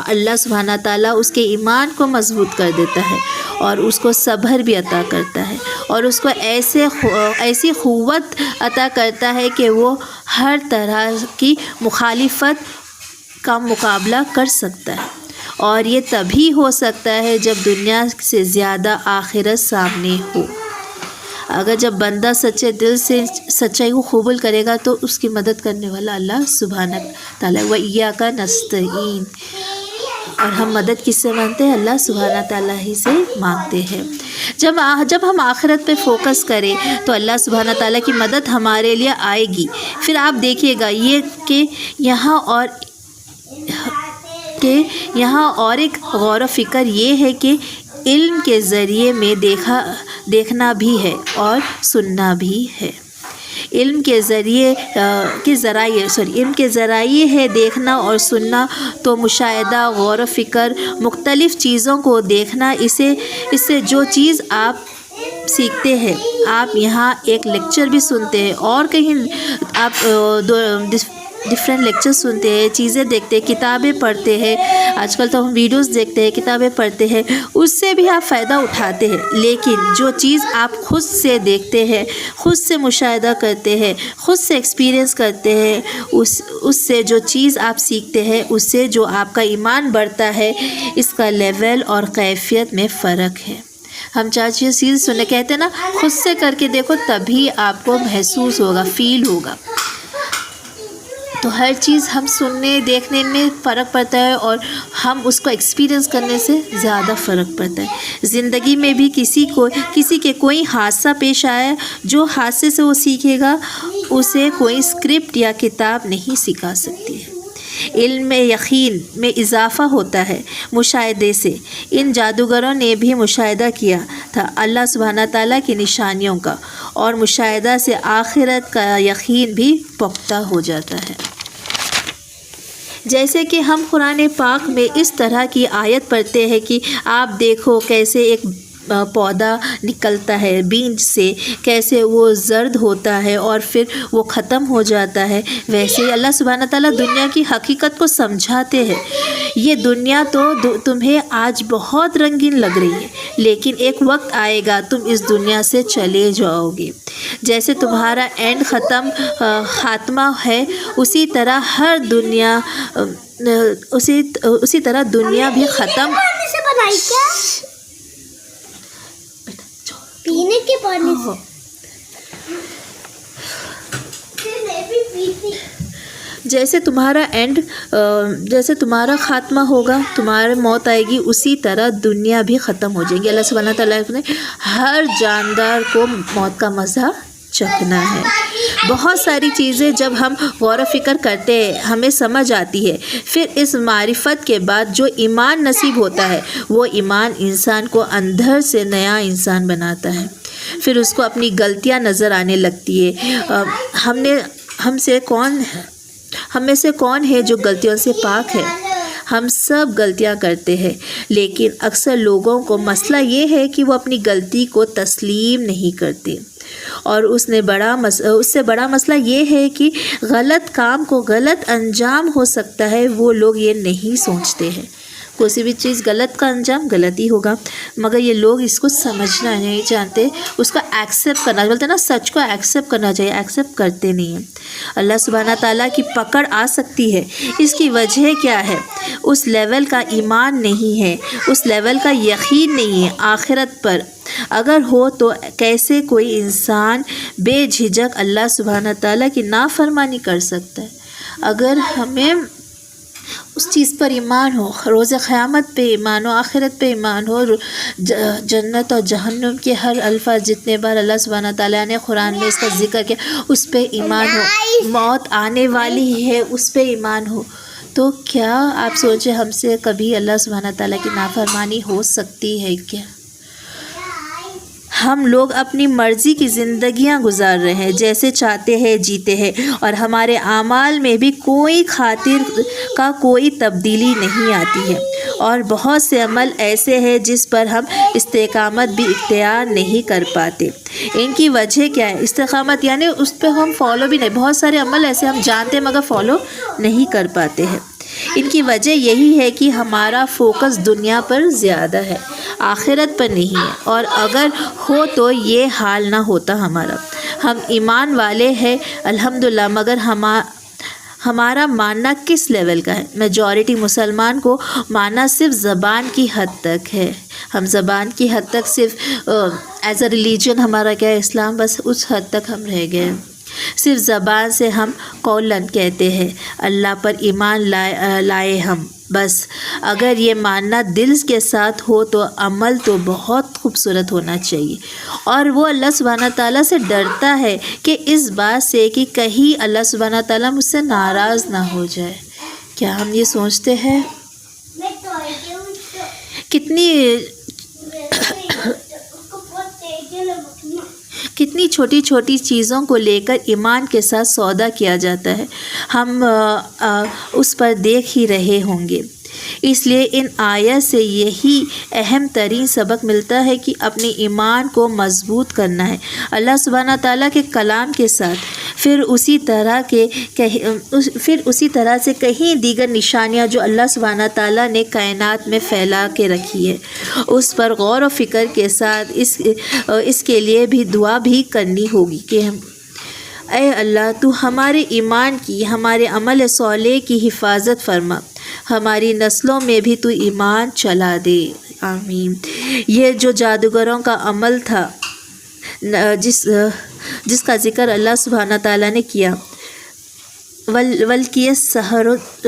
اللہ سبحانہ تعالیٰ اس کے ایمان کو مضبوط کر دیتا ہے اور اس کو صبر بھی عطا کرتا ہے، اور اس کو ایسی قوت عطا کرتا ہے کہ وہ ہر طرح کی مخالفت کا مقابلہ کر سکتا ہے، اور یہ تبھی ہو سکتا ہے جب دنیا سے زیادہ آخرت سامنے ہو۔ اگر جب بندہ سچے دل سے سچائی کو قبول کرے گا تو اس کی مدد کرنے والا اللہ سبحانہ تعالیٰ، وَإِيَّاكَ نَسْتَعِينُ، اور ہم مدد کس سے مانگتے ہیں؟ اللہ سبحانہ تعالیٰ ہی سے مانگتے ہیں۔ جب ہم آخرت پہ فوکس کریں تو اللہ سبحانہ تعالیٰ کی مدد ہمارے لیے آئے گی۔ پھر آپ دیکھیے گا یہ کہ یہاں اور ایک غور و فکر یہ ہے کہ علم کے ذریعے میں دیکھنا بھی ہے اور سننا بھی ہے۔ علم کے ذرائع ہے دیکھنا اور سننا، تو مشاہدہ، غور و فکر، مختلف چیزوں کو دیکھنا، اس سے جو چیز آپ سیکھتے ہیں، آپ یہاں ایک لیکچر بھی سنتے ہیں اور کہیں آپ ڈفرینٹ لیکچر سنتے ہیں، چیزیں دیکھتے ہیں، کتابیں پڑھتے ہیں، آج کل تو ہم ویڈیوز دیکھتے ہیں، کتابیں پڑھتے ہیں، اس سے بھی آپ فائدہ اٹھاتے ہیں، لیکن جو چیز آپ خود سے دیکھتے ہیں، خود سے مشاہدہ کرتے ہیں، خود سے ایکسپیرئنس کرتے ہیں، اس سے جو چیز آپ سیکھتے ہیں، اس سے جو آپ کا ایمان بڑھتا ہے، اس کا لیول اور کیفیت میں فرق ہے۔ ہم چار چیز سننے کہتے ہیں نا، خود سے کر کے دیکھو تبھی آپ کو محسوس ہوگا، فیل ہوگا۔ تو ہر چیز ہم سننے دیکھنے میں فرق پڑتا ہے اور ہم اس کو ایکسپیرئنس کرنے سے زیادہ فرق پڑتا ہے۔ زندگی میں بھی کسی کے کوئی حادثہ پیش آیا، جو حادثے سے وہ سیکھے گا اسے کوئی اسکرپٹ یا کتاب نہیں سکھا سکتی ہے۔ علم میں یقین میں اضافہ ہوتا ہے مشاہدے سے۔ ان جادوگروں نے بھی مشاہدہ کیا تھا اللہ سبحانہ تعالیٰ کی نشانیوں کا، اور مشاہدہ سے آخرت کا یقین بھی پختہ ہو جاتا ہے۔ جیسے کہ ہم قرآن پاک میں اس طرح کی آیت پڑھتے ہیں کہ آپ دیکھو کیسے ایک پودا نکلتا ہے بیج سے، کیسے وہ زرد ہوتا ہے اور پھر وہ ختم ہو جاتا ہے، ویسے ہی اللہ سبحانہ تعالیٰ دنیا کی حقیقت کو سمجھاتے ہیں۔ یہ دنیا تو تمہیں آج بہت رنگین لگ رہی ہے، لیکن ایک وقت آئے گا تم اس دنیا سے چلے جاؤ گے۔ جیسے تمہارا خاتمہ ہے، اسی طرح دنیا بھی ختم۔ پینے کے پانی جیسے تمہارا خاتمہ ہوگا، تمہاری موت آئے گی، اسی طرح دنیا بھی ختم ہو جائے گی۔ اللہ سبحانہ تعالیٰ نے ہر جاندار کو موت کا مزہ چکھنا ہے۔ بہت ساری چیزیں جب ہم غور و فکر کرتے ہیں ہمیں سمجھ آتی ہے۔ پھر اس معرفت کے بعد جو ایمان نصیب ہوتا ہے، وہ ایمان انسان کو اندر سے نیا انسان بناتا ہے۔ پھر اس کو اپنی غلطیاں نظر آنے لگتی ہے۔ ہم میں سے کون ہے جو غلطیوں سے پاک ہے؟ ہم سب غلطیاں کرتے ہیں، لیکن اکثر لوگوں کو مسئلہ یہ ہے کہ وہ اپنی غلطی کو تسلیم نہیں کرتے، اور اس سے بڑا مسئلہ یہ ہے کہ غلط کام کو غلط انجام ہو سکتا ہے، وہ لوگ یہ نہیں سوچتے ہیں۔ کوئی بھی چیز غلط کا انجام غلط ہی ہوگا، مگر یہ لوگ اس کو سمجھنا نہیں چاہتے، اس کو ایکسیپٹ کرنا، بولتے ہیں نا سچ کو ایکسیپٹ کرنا چاہیے، ایکسیپٹ کرتے نہیں ہیں۔ اللہ سبحانہ تعالیٰ کی پکڑ آ سکتی ہے، اس کی وجہ کیا ہے؟ اس لیول کا ایمان نہیں ہے، اس لیول کا یقین نہیں ہے آخرت پر۔ اگر ہو تو کیسے کوئی انسان بے جھجک اللہ سبحانہ تعالیٰ کی نافرمانی کر سکتا ہے؟ اگر ہمیں اس چیز پر ایمان ہو، روز قیامت پہ ایمان ہو، آخرت پہ ایمان ہو، جنت اور جہنم کے ہر الفاظ جتنے بار اللہ سبحانہ تعالیٰ نے قرآن میں اس کا ذکر کیا، اس پہ ایمان ہو، موت آنے والی ہے اس پہ ایمان ہو، تو کیا آپ سوچیں ہم سے کبھی اللہ سبحانہ تعالیٰ کی نافرمانی ہو سکتی ہے کیا؟ ہم لوگ اپنی مرضی کی زندگیاں گزار رہے ہیں، جیسے چاہتے ہیں جیتے ہیں، اور ہمارے اعمال میں بھی کوئی خاطر کا کوئی تبدیلی نہیں آتی ہے، اور بہت سے عمل ایسے ہیں جس پر ہم استقامت بھی اختیار نہیں کر پاتے۔ ان کی وجہ کیا ہے؟ استقامت یعنی اس پہ ہم فالو بھی نہیں، بہت سارے عمل ایسے ہم جانتے مگر فالو نہیں کر پاتے ہیں۔ ان کی وجہ یہی ہے کہ ہمارا فوکس دنیا پر زیادہ ہے، آخرت پر نہیں ہے، اور اگر ہو تو یہ حال نہ ہوتا ہمارا۔ ہم ایمان والے ہیں الحمدللہ، مگر ہمارا ماننا کس لیول کا ہے؟ میجورٹی مسلمان کو ماننا صرف زبان کی حد تک ہے، ہم زبان کی حد تک صرف ایز اے ریلیجن ہمارا کیا ہے اسلام، بس اس حد تک ہم رہ گئے۔ صرف زبان سے ہم قولن کہتے ہیں اللہ پر ایمان لائے ہم، بس اگر یہ ماننا دل کے ساتھ ہو تو عمل تو بہت خوبصورت ہونا چاہیے، اور وہ اللہ سبحانہ تعالیٰ سے ڈرتا ہے کہ اس بات سے کہ کہیں اللہ سبحانہ تعالیٰ مجھ سے ناراض نہ ہو جائے۔ کیا ہم یہ سوچتے ہیں؟ کتنی چھوٹی چھوٹی چیزوں کو لے کر ایمان کے ساتھ سودا کیا جاتا ہے، ہم اس پر دیکھ ہی رہے ہوں گے۔ اس لیے ان آیات سے یہی اہم ترین سبق ملتا ہے کہ اپنے ایمان کو مضبوط کرنا ہے اللہ سبحانہ تعالیٰ کے کلام کے ساتھ، پھر اسی طرح سے کہیں دیگر نشانیاں جو اللہ سبحانہ تعالیٰ نے کائنات میں پھیلا کے رکھی ہے، اس پر غور و فکر کے ساتھ اس کے لیے بھی دعا بھی کرنی ہوگی کہ اے اللہ تو ہمارے ایمان کی، ہمارے عمل صالح کی حفاظت فرما، ہماری نسلوں میں بھی تو ایمان چلا دے، آمین۔ یہ جو جادوگروں کا عمل تھا جس کا ذکر اللہ سبحانہ تعالیٰ نے کیا، ولکی سحرۃ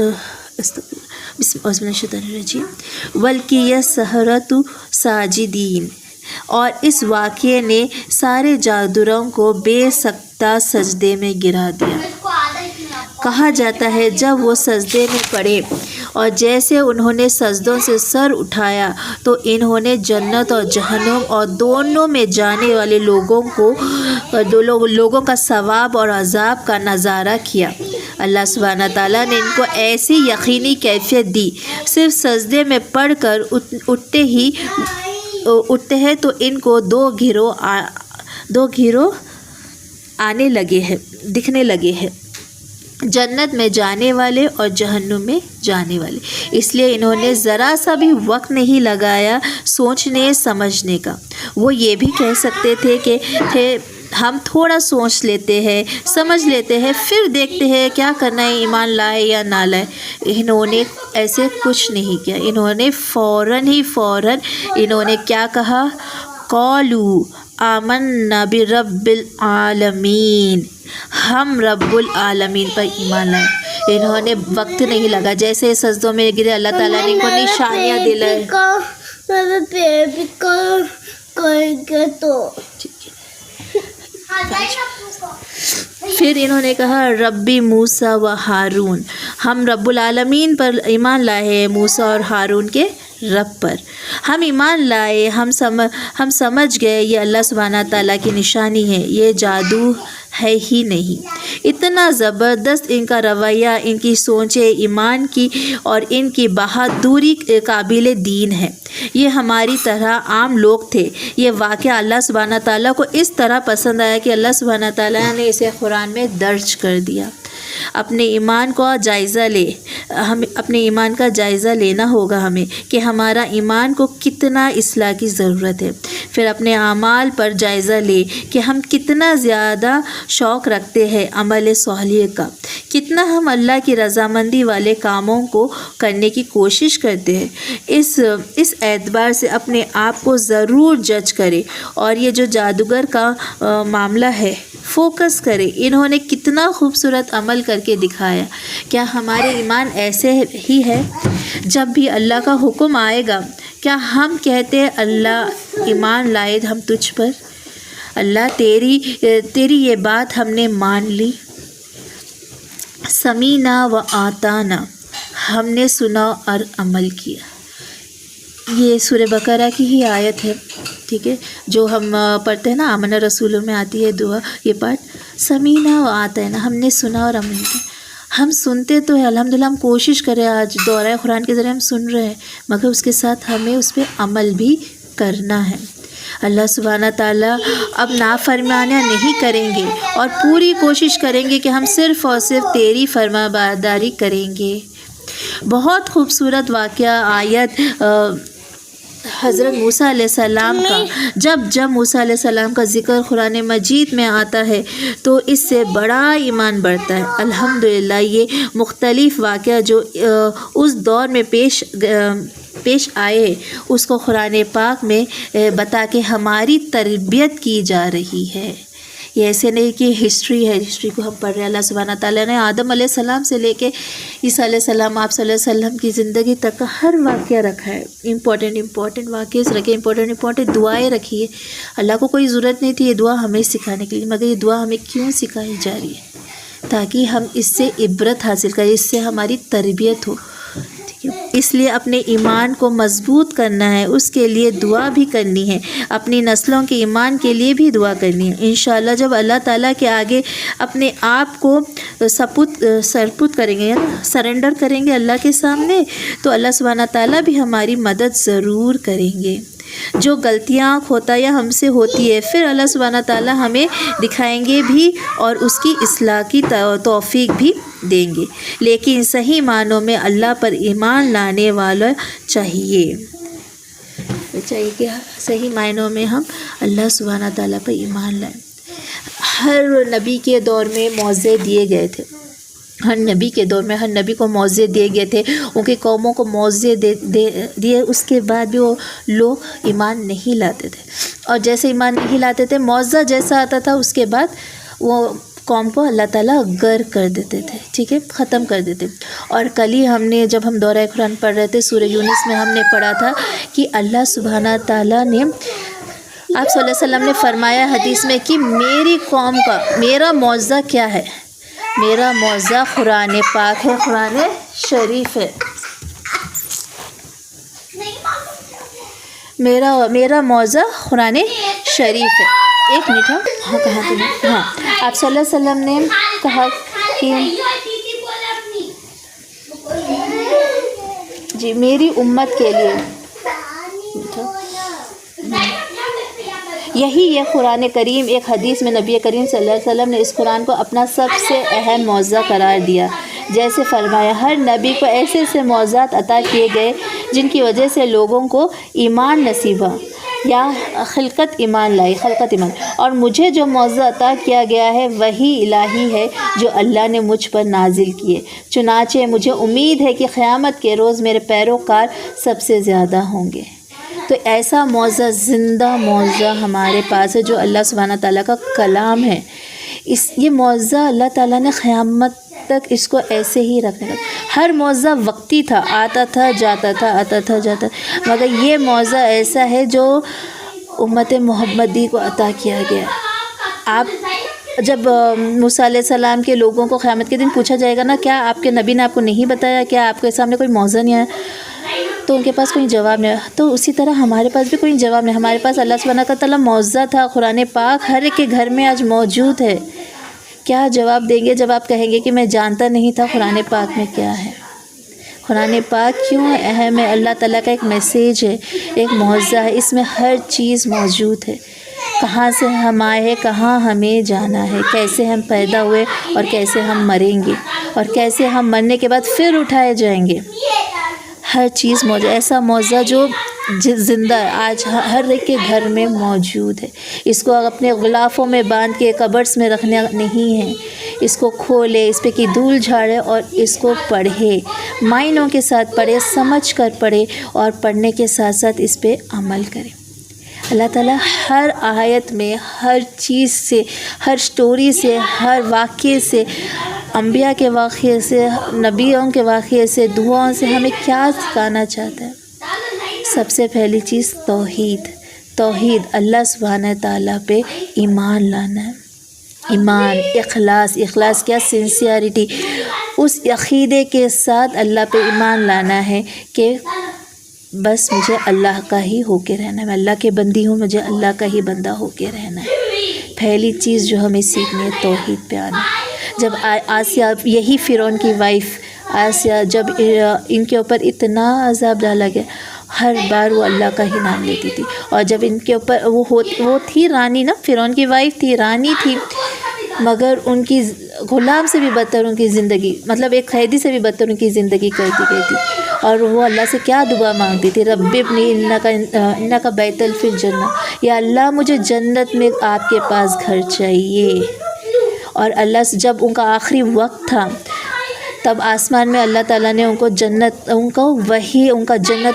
ساجدین، اور اس واقعے نے سارے جادوگروں کو بے سکتہ سجدے میں گرا دیا۔ کہا جاتا ہے جب وہ سجدے میں پڑے اور جیسے انہوں نے سجدوں سے سر اٹھایا تو انہوں نے جنت اور جہنم اور دونوں میں جانے والے لوگوں کا ثواب اور عذاب کا نظارہ کیا۔ اللہ سبحانہ تعالیٰ نے ان کو ایسی یقینی کیفیت دی، صرف سجدے میں پڑھ کر اٹھتے ہیں تو ان کو دو گھیروں آنے لگے ہیں، دکھنے لگے ہیں، جنت میں جانے والے اور جہنم میں جانے والے۔ اس لیے انہوں نے ذرا سا بھی وقت نہیں لگایا سوچنے سمجھنے کا۔ وہ یہ بھی کہہ سکتے تھے ہم تھوڑا سوچ لیتے ہیں، سمجھ لیتے ہیں، پھر دیکھتے ہیں کیا کرنا ہے، ایمان لائے یا نہ لائے۔ انہوں نے ایسے کچھ نہیں کیا، انہوں نے فوراً انہوں نے کیا کہا؟ قالوا آمنا برب العالمین، ہم رب العالمین پر ایمان لائے۔ انہوں نے وقت نہیں لگا، جیسے سجدوں میں گرے اللہ تعالیٰ نے ان کو نشانیاں دلائے۔ پھر انہوں نے کہا ربی موسیٰ و ہارون، ہم رب العالمین پر ایمان لائے ہیں، موسیٰ اور ہارون کے رب پر ہم ایمان لائے، ہم سمجھ گئے یہ اللہ سبحانہ تعالیٰ کی نشانی ہے، یہ جادو ہے ہی نہیں۔ اتنا زبردست ان کا رویہ، ان کی سوچیں ایمان کی اور ان کی بہادری قابل دین ہے۔ یہ ہماری طرح عام لوگ تھے۔ یہ واقعہ اللہ سبحانہ تعالیٰ کو اس طرح پسند آیا کہ اللہ سبحانہ تعالیٰ نے اسے قرآن میں درج کر دیا۔ اپنے ایمان کا جائزہ اپنے ایمان کا جائزہ لینا ہوگا ہمیں کہ ہمارا ایمان کو کتنا اصلاح کی ضرورت ہے۔ پھر اپنے اعمال پر جائزہ لے کہ ہم کتنا زیادہ شوق رکھتے ہیں عمل صالح کا، کتنا ہم اللہ کی رضامندی والے کاموں کو کرنے کی کوشش کرتے ہیں۔ اس اعتبار سے اپنے آپ کو ضرور جج کرے۔ اور یہ جو جادوگر کا معاملہ ہے، فوکس کرے، انہوں نے کتنا خوبصورت عمل کر کے دکھایا۔ کیا ہمارے ایمان ایسے ہی ہے؟ جب بھی اللہ کا حکم آئے گا، کیا ہم کہتے ہیں اللہ ایمان لائے ہم تجھ پر، اللہ تیری یہ بات ہم نے مان لی، سمینا و آتانا، ہم نے سنا اور عمل کیا۔ یہ سورہ بقرہ کی ہی آیت ہے، ٹھیک ہے، جو ہم پڑھتے ہیں نا، آمن رسول میں آتی ہے دعا، یہ پارٹ، سمینا و آتانا، ہم نے سنا اور عمل کیا۔ ہم سنتے تو ہیں الحمدللہ، ہم کوشش کریں، آج دورہ قرآن کے ذریعے ہم سن رہے ہیں، مگر اس کے ساتھ ہمیں اس پہ عمل بھی کرنا ہے۔ اللہ سبحانہ تعالیٰ اب نافرمانیاں نہیں کریں گے اور پوری کوشش کریں گے کہ ہم صرف اور صرف تیری فرما برداری کریں گے۔ بہت خوبصورت واقعہ آیت حضرت موسیٰ علیہ السلام کا، جب موسیٰ علیہ السلام کا ذکر قرآن مجید میں آتا ہے تو اس سے بڑا ایمان بڑھتا ہے۔ الحمدللہ یہ مختلف واقعہ جو اس دور میں پیش آئے، اس کو قرآن پاک میں بتا کے ہماری تربیت کی جا رہی ہے۔ یہ ایسے نہیں کہ ہسٹری ہے، ہسٹری کو ہم پڑھ رہے ہیں۔ اللہ سبحانہ تعالیٰ نے آدم علیہ السلام سے لے کے عیسیٰ علیہ السلام، آپ صلی اللہ علیہ وسلم کی زندگی تک کا ہر واقعہ رکھا ہے۔ امپورٹنٹ واقعے رکھے، امپورٹنٹ دعائیں رکھی ہے۔ اللہ کو کوئی ضرورت نہیں تھی یہ دعا ہمیں سکھانے کے لیے، مگر یہ دعا ہمیں کیوں سکھائی جا رہی ہے؟ تاکہ ہم اس سے عبرت حاصل کریں، اس سے ہماری تربیت ہو۔ اس لیے اپنے ایمان کو مضبوط کرنا ہے، اس کے لیے دعا بھی کرنی ہے، اپنی نسلوں کے ایمان کے لیے بھی دعا کرنی ہے۔ انشاءاللہ جب اللہ تعالیٰ کے آگے اپنے آپ کو سرپرد کریں گے، سرنڈر کریں گے اللہ کے سامنے، تو اللہ سبحانہ تعالیٰ بھی ہماری مدد ضرور کریں گے۔ جو غلطیاں خطائیاں ہم سے ہوتی ہے، پھر اللہ سبحانہ تعالیٰ ہمیں دکھائیں گے بھی اور اس کی اصلاح کی توفیق بھی دیں گے، لیکن صحیح معنوں میں اللہ پر ایمان لانے والا چاہیے کہ صحیح معنوں میں ہم اللہ سبحانہ تعالیٰ پر ایمان لائیں۔ ہر نبی کے دور میں معجزے دیے گئے تھے، ہر نبی کے دور میں ہر نبی کو معجزے دیے گئے تھے، ان کی قوموں کو معجزے دیے، اس کے بعد بھی وہ لوگ ایمان نہیں لاتے تھے، اور جیسے ایمان نہیں لاتے تھے، معجزہ جیسا آتا تھا اس کے بعد وہ قوم کو اللہ تعالیٰ غرق کر دیتے تھے، ٹھیک ہے، ختم کر دیتے۔ اور کل ہی جب ہم دورہ قرآن پڑھ رہے تھے سورہ یونس میں ہم نے پڑھا تھا کہ اللہ سبحانہ تعالیٰ نے، آپ صلی اللہ علیہ وسلم نے فرمایا حدیث میں کہ میری قوم کا میرا معجزہ کیا ہے؟ میرا معجزہ قرآن پاک ہے، قرآن شریف ہے۔ میرا معجزہ قرآن شریف ہے۔ ایک منٹ، ہاں کہاں تھی؟ ہاں، آپ صلی اللہ علیہ وسلم نے کہا کہ جی میری امت کے لیے یہی یہ قرآن کریم، ایک حدیث میں نبی کریم صلی اللہ علیہ وسلم نے اس قرآن کو اپنا سب سے اہم معجزہ قرار دیا۔ جیسے فرمایا ہر نبی کو ایسے ایسے معجزات عطا کیے گئے جن کی وجہ سے لوگوں کو ایمان نصیب ہوا یا خلقت ایمان، اور مجھے جو معجزہ عطا کیا گیا ہے وہی الہی ہے جو اللہ نے مجھ پر نازل کیے، چنانچہ مجھے امید ہے کہ قیامت کے روز میرے پیروکار سب سے زیادہ ہوں گے۔ تو ایسا معجزہ، زندہ معجزہ ہمارے پاس ہے جو اللہ سبحانہ تعالیٰ کا کلام ہے۔ یہ معجزہ اللہ تعالیٰ نے قیامت تک اس کو ایسے ہی رکھنے کا۔ ہر معجزہ وقتی تھا، آتا تھا جاتا تھا، آتا تھا جاتا، مگر یہ معجزہ ایسا ہے جو امت محمدی کو عطا کیا گیا۔ آپ جب موسیٰ علیہ السلام کے لوگوں کو قیامت کے دن پوچھا جائے گا نا، کیا آپ کے نبی نے آپ کو نہیں بتایا، کیا آپ کے سامنے کوئی معجزہ نہیں آیا؟ تو ان کے پاس کوئی جواب نہیں. تو اسی طرح ہمارے پاس بھی کوئی جواب نہیں. ہمارے پاس اللہ سبحانہ تعالیٰ معجزہ تھا، قرآن پاک ہر ایک کے گھر میں آج موجود ہے. کیا جواب دیں گے جب آپ کہیں گے کہ میں جانتا نہیں تھا قرآن پاک میں کیا ہے؟ قرآن پاک کیوں اہم ہے؟ اللہ تعالیٰ کا ایک میسیج ہے، ایک معجزہ ہے. اس میں ہر چیز موجود ہے. کہاں سے ہم آئے ہیں، کہاں ہمیں جانا ہے، کیسے ہم پیدا ہوئے اور کیسے ہم مریں گے، اور کیسے ہم مرنے کے بعد پھر اٹھائے جائیں گے. ہر چیز موجود، ایسا معجزہ جو زندہ ہے، آج ہر ایک کے گھر میں موجود ہے. اس کو اپنے غلافوں میں باندھ کے کبرز میں رکھنا نہیں ہے. اس کو کھولے، اس پہ کی دھول جھاڑے اور اس کو پڑھے، معنوں کے ساتھ پڑھے، سمجھ کر پڑھے، اور پڑھنے کے ساتھ ساتھ اس پہ عمل کرے. اللہ تعالیٰ ہر آیت میں ہر چیز سے، ہر سٹوری سے، ہر واقعے سے، انبیاء کے واقعے سے، نبیوں کے واقعے سے، دعاؤں سے ہمیں کیا سکھانا چاہتا ہے؟ سب سے پہلی چیز توحید، اللہ سبحانہ تعالیٰ پہ ایمان لانا ہے. ایمان، اخلاص کیا؟ سنسیئرٹی. اس عقیدے کے ساتھ اللہ پہ ایمان لانا ہے کہ بس مجھے اللہ کا ہی ہو کے رہنا ہے، میں اللہ کے بندی ہوں، مجھے اللہ کا ہی بندہ ہو کے رہنا ہے. پہلی چیز جو ہمیں سیکھنی ہے توحید پہ آنا. جب آسیہ، یہی فرعون کی وائف آسیہ، جب ان کے اوپر اتنا عذاب ڈالا گیا، ہر بار وہ اللہ کا ہی نام لیتی تھی. اور جب ان کے اوپر وہ تھی رانی نا، فرعون کی وائف تھی، رانی تھی، مگر ان کی غلام سے بھی بدتر ان کی زندگی، مطلب ایک قیدی سے بھی بدتر ان کی زندگی کرتی گئی تھی. اور وہ اللہ سے کیا دعا مانگتی تھی؟ رب ابنی انکا بیت فی الجنہ، یا اللہ مجھے جنت میں آپ کے پاس گھر چاہیے. اور اللہ سے جب ان کا آخری وقت تھا، تب آسمان میں اللہ تعالیٰ نے ان کو جنت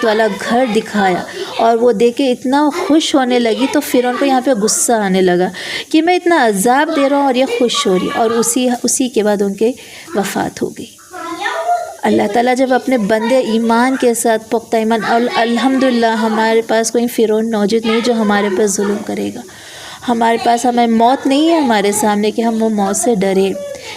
والا گھر دکھایا، اور وہ دیکھ کے اتنا خوش ہونے لگی. تو پھر ان کو یہاں پہ غصہ آنے لگا کہ میں اتنا عذاب دے رہا ہوں اور یہ خوش ہو رہی، اور اسی کے بعد ان کے وفات ہو گئی. اللہ تعالیٰ جب اپنے بندے ایمان کے ساتھ پختہ ایمان، اور الحمدللہ ہمارے پاس کوئی فرعون موجود نہیں جو ہمارے پر ظلم کرے گا. ہمارے پاس ہمیں موت نہیں ہے ہمارے سامنے کہ ہم وہ موت سے ڈرے،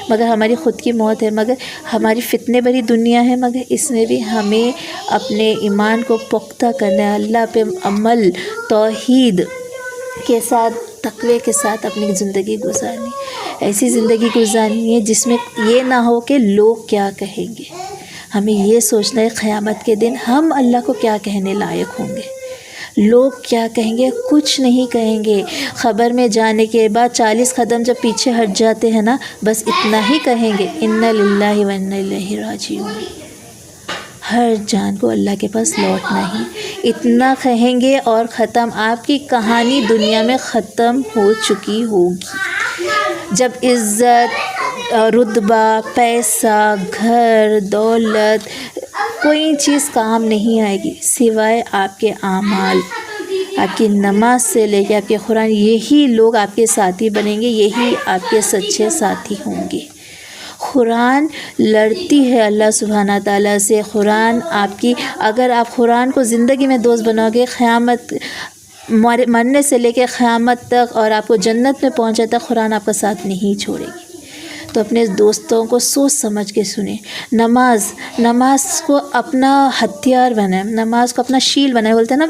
مگر ہماری خود کی موت ہے. مگر ہماری فتنے بھری دنیا ہے، مگر اس میں بھی ہمیں اپنے ایمان کو پختہ کرنا ہے، اللہ پہ عمل، توحید کے ساتھ، تقوی کے ساتھ اپنی زندگی گزارنی. ایسی زندگی گزارنی ہے جس میں یہ نہ ہو کہ لوگ کیا کہیں گے. ہمیں یہ سوچنا ہے قیامت کے دن ہم اللہ کو کیا کہنے لائق ہوں گے. لوگ کیا کہیں گے؟ کچھ نہیں کہیں گے. خبر میں جانے کے بعد 40 قدم جب پیچھے ہٹ جاتے ہیں نا، بس اتنا ہی کہیں گے، انا للہ و انا الیہ راجعون. ہر جان کو اللہ کے پاس لوٹنا ہی، اتنا کہیں گے اور ختم. آپ کی کہانی دنیا میں ختم ہو چکی ہوگی. جب عزت، رتبہ، پیسہ، گھر، دولت، کوئی چیز کام نہیں آئے گی سوائے آپ کے اعمال. آپ کی نماز سے لے کے آپ کے قرآن، یہی لوگ آپ کے ساتھی بنیں گے، یہی آپ کے سچے ساتھی ہوں گے. قرآن لڑتی ہے اللہ سبحانہ تعالیٰ سے. قرآن آپ کی، اگر آپ قرآن کو زندگی میں دوست بناؤ گے، قیامت مرنے سے لے کے قیامت تک، اور آپ کو جنت میں پہنچے تک قرآن آپ کا ساتھ نہیں چھوڑے گی. تو اپنے دوستوں کو سوچ سمجھ کے سنیں. نماز کو اپنا ہتھیار بنائیں، نماز کو اپنا شیل بنائیں. بولتے ہیں نا،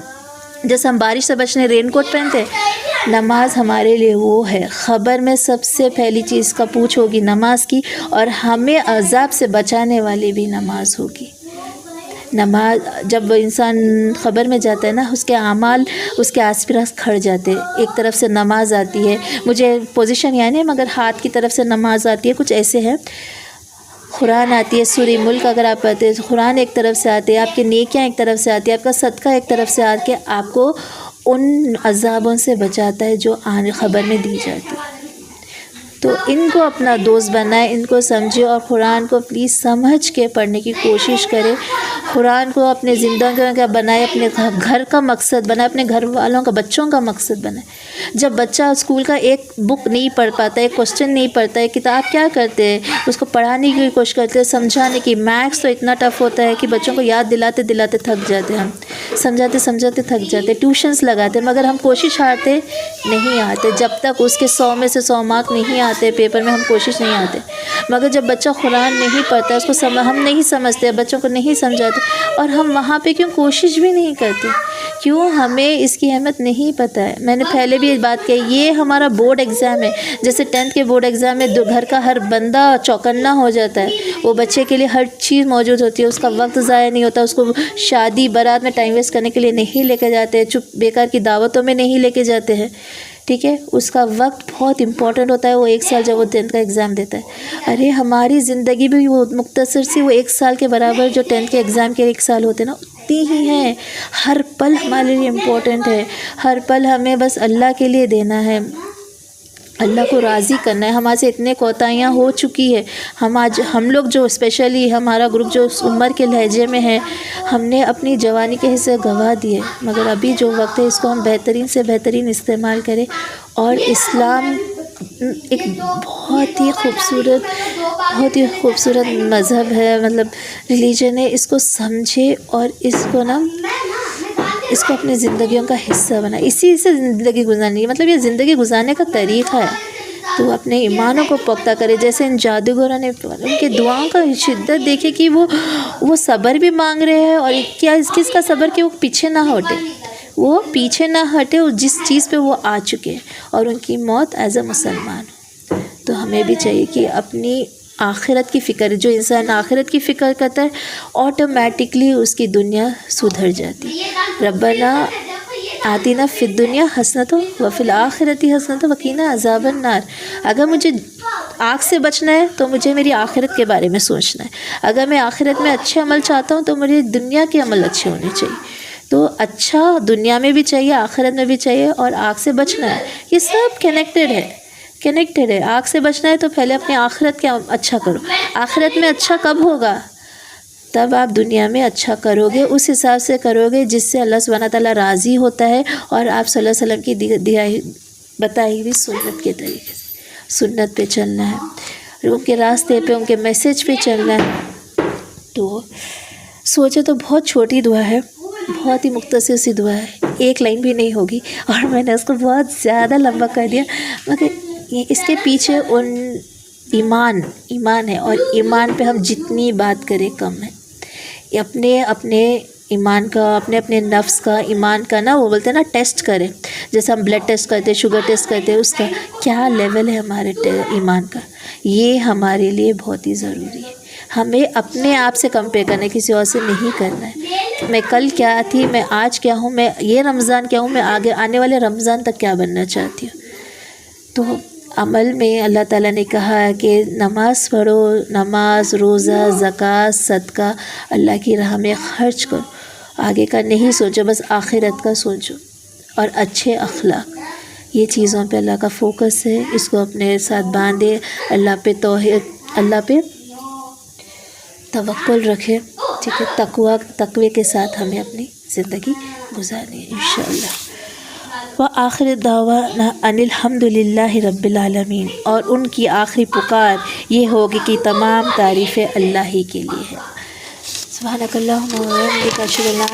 جیسے ہم بارش سے بچنے رین کوٹ پہنتے ہیں، نماز ہمارے لیے وہ ہے. خبر میں سب سے پہلی چیز کا پوچھ ہوگی نماز کی، اور ہمیں عذاب سے بچانے والی بھی نماز ہوگی. نماز جب انسان خبر میں جاتا ہے نا، اس کے اعمال اس کے آس پاس کھڑ جاتے. ایک طرف سے نماز آتی ہے، مجھے پوزیشن یعنی مگر ہاتھ کی طرف سے نماز آتی ہے، کچھ ایسے ہیں. قرآن آتی ہے، سورہ ملک اگر آپ پڑھتے ہیں، قرآن ایک طرف سے آتے ہیں، آپ کی نیکیاں ایک طرف سے آتی ہے، آپ کا صدقہ ایک طرف سے آ کے آپ کو ان عذابوں سے بچاتا ہے جو خبر میں دی جاتی ہے. تو ان کو اپنا دوست بنائے، ان کو سمجھے، اور قرآن کو پلیز سمجھ کے پڑھنے کی کوشش کرے. قرآن کو اپنے زندگی کا بنائے، اپنے گھر کا مقصد بنائے، اپنے گھر والوں کا، بچوں کا مقصد بنائے. جب بچہ اسکول کا ایک بک نہیں پڑھ پاتا ہے، کوسچن نہیں پڑھتا ہے، کتاب کیا کرتے ہیں، اس کو پڑھانے کی کوشش کرتے ہیں، سمجھانے کی. میتھس تو اتنا ٹف ہوتا ہے کہ بچوں کو یاد دلاتے دلاتے تھک جاتے ہیں، ہم سمجھاتے تھک جاتے، ٹیوشنس لگاتے، مگر ہم کوشش ہارتے نہیں آتے. جب تک اس کے 100 میں سے 100 مارک نہیں آتے آتے پیپر میں ہم کوشش نہیں آتے، مگر جب بچہ قرآن نہیں پڑھتا، اس کو ہم نہیں سمجھتے، بچوں کو نہیں سمجھاتے، اور ہم وہاں پہ کیوں کوشش بھی نہیں کرتے؟ کیوں؟ ہمیں اس کی اہمیت نہیں پتہ ہے۔ میں نے پہلے بھی بات کہی، یہ ہمارا بورڈ ایگزام ہے، جیسے 10th کے بورڈ ایگزام میں گھر کا ہر بندہ چوکنا ہو جاتا ہے، وہ بچے کے لیے ہر چیز موجود ہوتی ہے، اس کا وقت ضائع نہیں ہوتا، اس کو شادی بارات میں ٹائم ویسٹ کرنے کے لیے نہیں لے کے جاتے، چپ بیکار کی دعوتوں میں نہیں لے کے جاتے ہیں، ٹھیک ہے؟ اس کا وقت بہت امپورٹنٹ ہوتا ہے۔ وہ 1 سال جب وہ 10th کا ایگزام دیتا ہے، ارے ہماری زندگی بھی وہ مختصر سی، وہ 1 سال کے برابر جو 10th کے ایگزام کے 1 سال ہوتے ہیں نا، اتنی ہی ہیں۔ ہر پل ہمارے لیے امپورٹنٹ ہے، ہر پل ہمیں بس اللہ کے لیے دینا ہے، اللہ کو راضی کرنا ہے۔ ہمارے سے اتنے کوتاہیاں ہو چکی ہے، ہم لوگ جو اسپیشلی ہمارا گروپ جو اس عمر کے لہجے میں ہے، ہم نے اپنی جوانی کے حصے گنوا دیے، مگر ابھی جو وقت ہے اس کو ہم بہترین سے بہترین استعمال کریں، اور اسلام ایک بہت ہی خوبصورت مذہب ہے، مطلب ریلیجن ہے، اس کو سمجھے اور اس کو اپنی زندگیوں کا حصہ بنا، اسی سے زندگی گزارنی ہے، مطلب یہ زندگی گزارنے کا طریقہ ہے۔ تو اپنے ایمانوں کو پختہ کرے، جیسے ان جادوگروں نے ان کے دعاؤں کا شدت دیکھے کہ وہ صبر بھی مانگ رہے ہیں، اور کیا کس کا صبر کہ وہ پیچھے نہ ہٹے جس چیز پہ وہ آ چکے، اور ان کی موت ایز اے مسلمان۔ تو ہمیں بھی چاہیے کہ اپنی آخرت کی فکر، جو انسان آخرت کی فکر کرتا ہے آٹومیٹکلی اس کی دنیا سدھر جاتی۔ ربنا آتنا فی الدنیا حسنۃ وفی الآخرۃ حسنۃ وقنا عذاب النار۔ اگر مجھے آگ سے بچنا ہے تو مجھے میری آخرت کے بارے میں سوچنا ہے، اگر میں آخرت میں اچھے عمل چاہتا ہوں تو مجھے دنیا کے عمل اچھے ہونے چاہیے۔ تو اچھا دنیا میں بھی چاہیے، آخرت میں بھی چاہیے، اور آگ سے بچنا ہے، یہ سب کنیکٹڈ ہے۔ آگ سے بچنا ہے تو پہلے اپنی آخرت کے اچھا کرو۔ آخرت میں اچھا کب ہوگا؟ تب آپ دنیا میں اچھا کرو گے، اس حساب سے کرو گے جس سے اللہ سبحانہ تعالیٰ راضی ہوتا ہے، اور آپ صلی اللہ علیہ وسلم کی بتائی ہوئی سنت کے طریقے سے سنت پہ چلنا ہے، ان کے راستے پہ، ان کے میسج پہ چلنا ہے۔ تو سوچے تو بہت چھوٹی دعا ہے، بہت ہی مختصر سی دعا ہے، 1 لائن بھی نہیں ہوگی، اور میں نے اس کو بہت زیادہ لمبا کر دیا، مگر اس کے پیچھے ایمان ہے، اور ایمان پہ ہم جتنی بات کریں کم ہے۔ اپنے ایمان کا، اپنے نفس کا، ایمان کا نا، وہ بولتے ہیں نا ٹیسٹ کریں، جیسے ہم بلڈ ٹیسٹ کرتے، شوگر ٹیسٹ کرتے، اس کا کیا لیول ہے ہمارے ایمان کا، یہ ہمارے لیے بہت ہی ضروری ہے۔ ہمیں اپنے آپ سے کمپیئر کرنا ہے، کسی اور سے نہیں کرنا ہے۔ میں کل کیا تھی، میں آج کیا ہوں، میں یہ رمضان کیا ہوں، میں آگے آنے والے رمضان تک کیا بننا چاہتی ہوں۔ تو عمل میں اللہ تعالیٰ نے کہا کہ نماز پڑھو، نماز، روزہ، زکوٰۃ، صدقہ اللہ کی راہ میں خرچ کرو، آگے کا نہیں سوچو، بس آخرت کا سوچو، اور اچھے اخلاق، یہ چیزوں پہ اللہ کا فوکس ہے، اس کو اپنے ساتھ باندھے، اللہ پہ توحید، اللہ پہ توکل رکھے، ٹھیک ہے؟ تقوی کے ساتھ ہمیں اپنی زندگی گزارنی ہے انشاءاللہ۔ وآخر دعوانا ان الحمد للہ رب العالمین، اور ان کی آخری پکار یہ ہوگی کہ تمام تعریفیں اللہ ہی کے لیے ہے۔ سبحانک اللہم و بحمدک، اشہد ان لا